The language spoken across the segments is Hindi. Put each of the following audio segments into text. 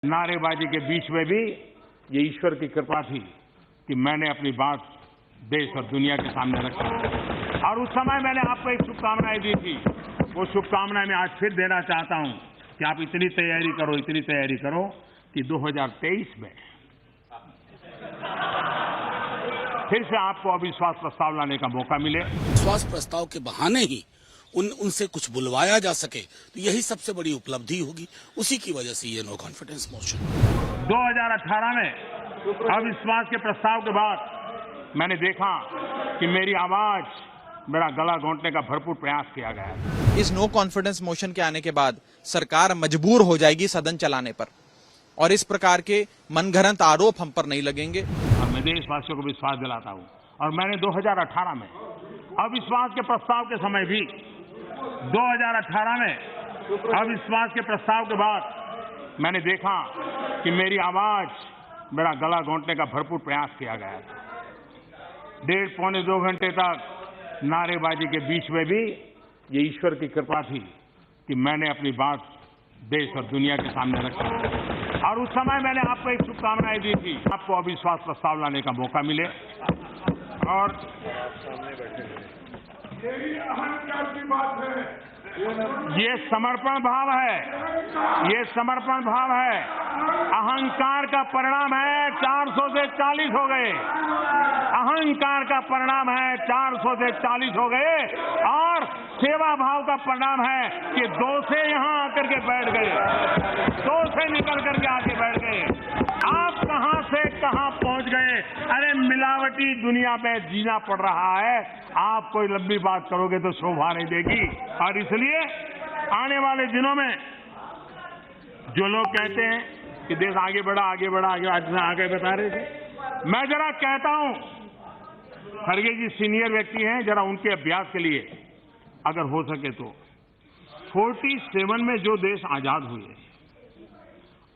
नारेबाजी के बीच में भी ये ईश्वर की कृपा थी कि मैंने अपनी बात देश और दुनिया के सामने रखी और उस समय मैंने आपको एक शुभकामनाएं दी थी। वो शुभकामनाएं मैं आज फिर देना चाहता हूं कि आप इतनी तैयारी करो कि 2023 में फिर से आपको अविश्वास प्रस्ताव लाने का मौका मिले। विश्वास प्रस्ताव के बहाने ही उनसे कुछ बुलवाया जा सके तो यही सबसे बड़ी उपलब्धि होगी। उसी की वजह से ये नो कॉन्फिडेंस मोशन 2018 में अविश्वास के प्रस्ताव के बाद मैंने देखा कि मेरी आवाज, मेरा गला घोंटने का भरपूर प्रयास किया गया। इस नो कॉन्फिडेंस मोशन के आने के बाद सरकार मजबूर हो जाएगी सदन चलाने पर और इस प्रकार के मनगढ़ंत आरोप हम पर नहीं लगेंगे। और मैं देशवासियों को विश्वास दिलाता हूं और मैंने 2018 में अविश्वास के प्रस्ताव के समय भी 2018 में अविश्वास के प्रस्ताव के बाद मैंने देखा कि मेरी आवाज, मेरा गला घोंटने का भरपूर प्रयास किया गया। 1.5-2 घंटे तक नारेबाजी के बीच में भी ये ईश्वर की कृपा थी कि मैंने अपनी बात देश और दुनिया के सामने रखी और उस समय मैंने आपको एक शुभकामनाएं दी थी, आपको अविश्वास प्रस्ताव लाने का मौका मिले। और ये समर्पण भाव है, ये समर्पण भाव है। अहंकार का परिणाम है 400 से 40 हो गए। अहंकार का परिणाम है 400 से 40 हो गए और सेवा भाव का परिणाम है कि 2 से यहां आकर के बैठ गए, 2 से निकल करके आके बैठ गए। आप कहां से कहां पहुंच गए। अरे मिलावटी दुनिया में जीना पड़ रहा है। आप कोई लंबी बात करोगे तो शोभा नहीं देगी। और इसलिए आने वाले दिनों में जो लोग कहते हैं कि देश आगे बढ़ा, आगे बता रहे थे, मैं जरा कहता हूं, खड़गे जी सीनियर व्यक्ति हैं, जरा उनके अभ्यास के लिए अगर हो सके तो 47 में जो देश आजाद हुए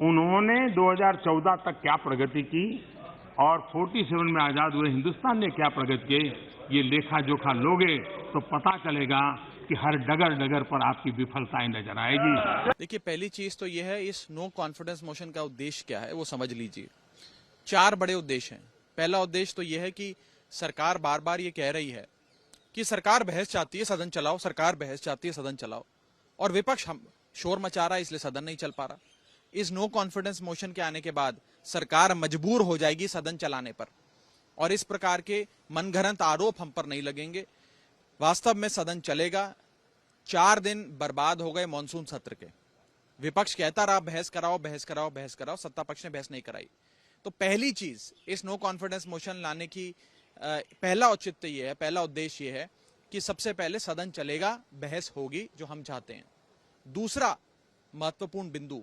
उन्होंने 2014 तक क्या प्रगति की और 47 में आजाद हुए हिंदुस्तान ने क्या प्रगति की, ये लेखा जोखा लोगे तो पता चलेगा कि हर डगर डगर पर आपकी विफलताएं नजर आएगी। देखिए, पहली चीज तो यह है, इस नो कॉन्फिडेंस मोशन का उद्देश्य क्या है वो समझ लीजिए। 4 बड़े उद्देश्य हैं। पहला उद्देश्य तो यह है कि सरकार बार बार ये कह रही है कि सरकार बहस चाहती है सदन चलाओ, सरकार बहस चाहती है सदन चलाओ, और विपक्ष हम शोर मचा रहा है इसलिए सदन नहीं चल पा रहा। इस नो कॉन्फिडेंस मोशन के आने के बाद सरकार मजबूर हो जाएगी सदन चलाने पर और इस प्रकार के मनगढ़ंत आरोप हम पर नहीं लगेंगे। वास्तव में सदन चलेगा। 4 दिन बर्बाद हो गए मॉनसून सत्र के। विपक्ष कहता रहा बहस कराओ, सत्ता पक्ष ने बहस नहीं कराई। तो पहली चीज इस नो कॉन्फिडेंस मोशन लाने की पहला औचित्य यह है, पहला उद्देश्य यह है कि सबसे पहले सदन चलेगा, बहस होगी जो हम चाहते हैं। दूसरा महत्वपूर्ण बिंदु,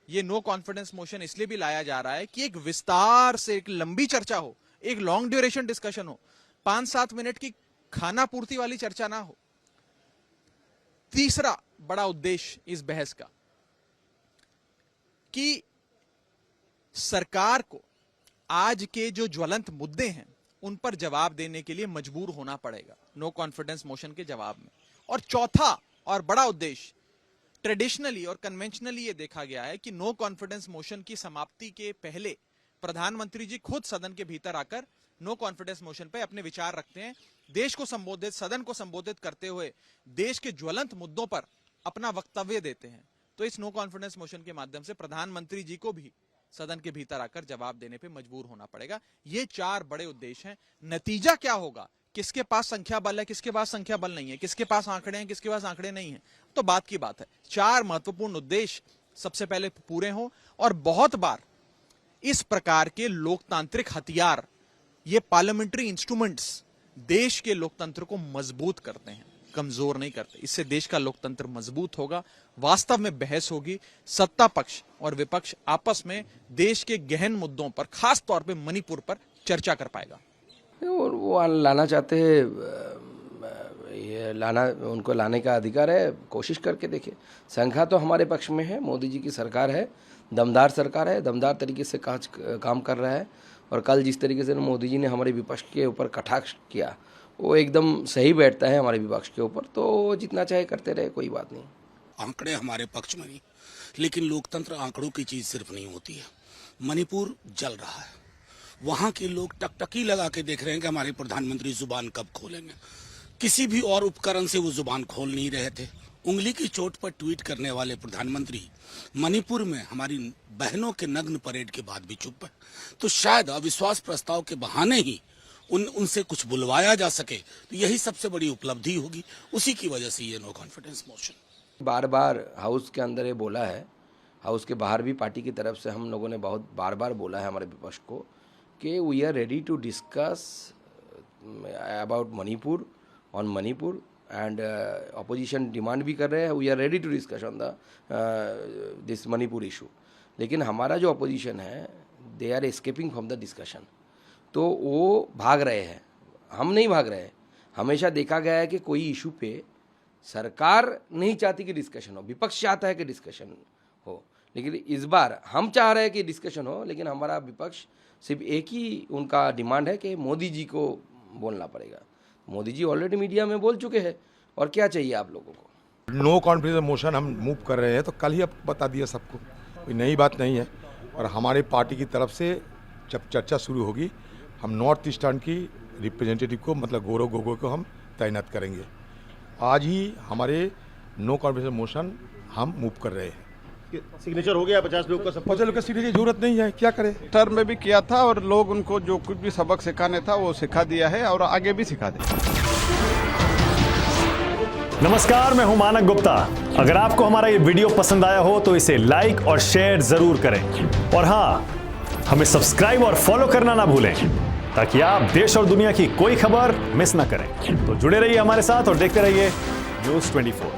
ये नो कॉन्फिडेंस मोशन इसलिए भी लाया जा रहा है कि एक विस्तार से एक लंबी चर्चा हो, एक लॉन्ग ड्यूरेशन डिस्कशन हो, 5-7 मिनट की खाना पूर्ति वाली चर्चा ना हो। तीसरा बड़ा उद्देश्य इस बहस का कि सरकार को आज के जो ज्वलंत मुद्दे हैं उन पर जवाब देने के लिए मजबूर होना पड़ेगा नो कॉन्फिडेंस मोशन के जवाब में। और चौथा और बड़ा उद्देश्य, ट्रेडिशनली और कन्वेंशनली ये देखा गया है कि नो कॉन्फिडेंस मोशन की समाप्ति के पहले प्रधानमंत्री जी खुद सदन के भीतर आकर नो कॉन्फिडेंस मोशन पे अपने विचार रखते हैं, देश को संबोधित, सदन को संबोधित करते हुए देश के ज्वलंत मुद्दों पर अपना वक्तव्य देते हैं। तो इस नो कॉन्फिडेंस मोशन के माध्यम से प्रधानमंत्री जी को भी सदन के भीतर आकर जवाब देने पे मजबूर होना पड़ेगा। ये 4 बड़े उद्देश्य हैं। नतीजा क्या होगा, किसके पास संख्या बल है, किसके पास संख्या बल नहीं है, किसके पास आंकड़े हैं, किसके पास आंकड़े नहीं है, तो बात की बात है। 4 महत्वपूर्ण उद्देश्य सबसे पहले पूरे हों। और बहुत बार इस प्रकार के लोकतांत्रिक हथियार, ये पार्लियामेंट्री इंस्ट्रूमेंट्स देश के लोकतंत्र को मजबूत करते हैं, कमजोर नहीं करते। इससे देश का लोकतंत्र मजबूत होगा, वास्तव में बहस होगी, सत्ता पक्ष और विपक्ष आपस में देश के गहन मुद्दों पर, खास तौर पे मणिपुर पर चर्चा कर पाएगा। और वो लाना चाहते हैं, ये उनको लाने का अधिकार है, कोशिश करके देखिए। संख्या तो हमारे पक्ष में है, मोदी जी की सरकार है, दमदार सरकार है, दमदार तरीके से काम कर रहा है। और कल जिस तरीके से मोदी जी ने हमारे विपक्ष के ऊपर कटाक्ष किया वो एकदम सही बैठता है हमारे विपक्ष के ऊपर। तो जितना चाहे करते रहे, कोई बात नहीं। आंकड़े हमारे पक्ष में नहीं, लेकिन लोकतंत्र आंकड़ों की चीज सिर्फ नहीं होती है। मणिपुर जल रहा है, वहां के लोग टकटकी लगा के देख रहे हैं कि हमारे प्रधानमंत्री जुबान कब खोलेंगे। किसी भी और उपकरण से वो जुबान खोल नहीं रहे थे। उंगली की चोट पर ट्वीट करने वाले प्रधानमंत्री मणिपुर में हमारी बहनों के नग्न परेड के बाद भी चुप है। तो शायद अविश्वास प्रस्ताव के बहाने ही उनसे कुछ बुलवाया जा सके, तो यही सबसे बड़ी उपलब्धि होगी। उसी की वजह से ये नो कॉन्फिडेंस मोशन। बार बार हाउस के अंदर ये बोला है, हाउस के बाहर भी पार्टी की तरफ से हम लोगों ने बहुत बार बार बोला है हमारे विपक्ष को कि we are ready to discuss about Manipur on Manipur and opposition demand भी कर रहे हैं we are ready to discuss on the this Manipur issue. लेकिन हमारा जो अपोजिशन है they are escaping from the discussion, तो वो भाग रहे हैं, हम नहीं भाग रहे हैं। हमेशा देखा गया है कि कोई इशू पे सरकार नहीं चाहती कि डिस्कशन हो, विपक्ष चाहता है कि डिस्कशन हो, लेकिन इस बार हम चाह रहे हैं कि डिस्कशन हो। लेकिन हमारा विपक्ष सिर्फ एक ही उनका डिमांड है कि मोदी जी को बोलना पड़ेगा। मोदी जी ऑलरेडी मीडिया में बोल चुके हैं, और क्या चाहिए आप लोगों को। नो कॉन्फिडेंस मोशन हम मूव कर रहे हैं, तो कल ही अब बता दिया सबको, कोई नई बात नहीं है। और हमारे पार्टी की तरफ से जब चर्चा शुरू होगी, हम नॉर्थ ईस्टर्न की रिप्रेजेंटेटिव को, मतलब गौरव गोगोई को हम तैनात करेंगे। आज ही हमारे नो कॉन्फिडेंस मोशन हम मूव कर रहे हैं। सिग्नेचर हो गया 50 लोग का, सब 50 लोग का सिग्नेचर की जरूरत नहीं है, क्या करें। टर्म में भी किया था और लोग उनको जो कुछ भी सबक सिखाने था वो सिखा दिया है और आगे भी सिखा दे। नमस्कार, मैं हूं मानक गुप्ता। अगर आपको हमारा ये वीडियो पसंद आया हो तो इसे लाइक और शेयर जरूर करें, और हाँ, हमें सब्सक्राइब और फॉलो करना ना भूलें ताकि आप देश और दुनिया की कोई खबर मिस ना करें। तो जुड़े रहिए हमारे साथ और देखते रहिए न्यूज़ 24।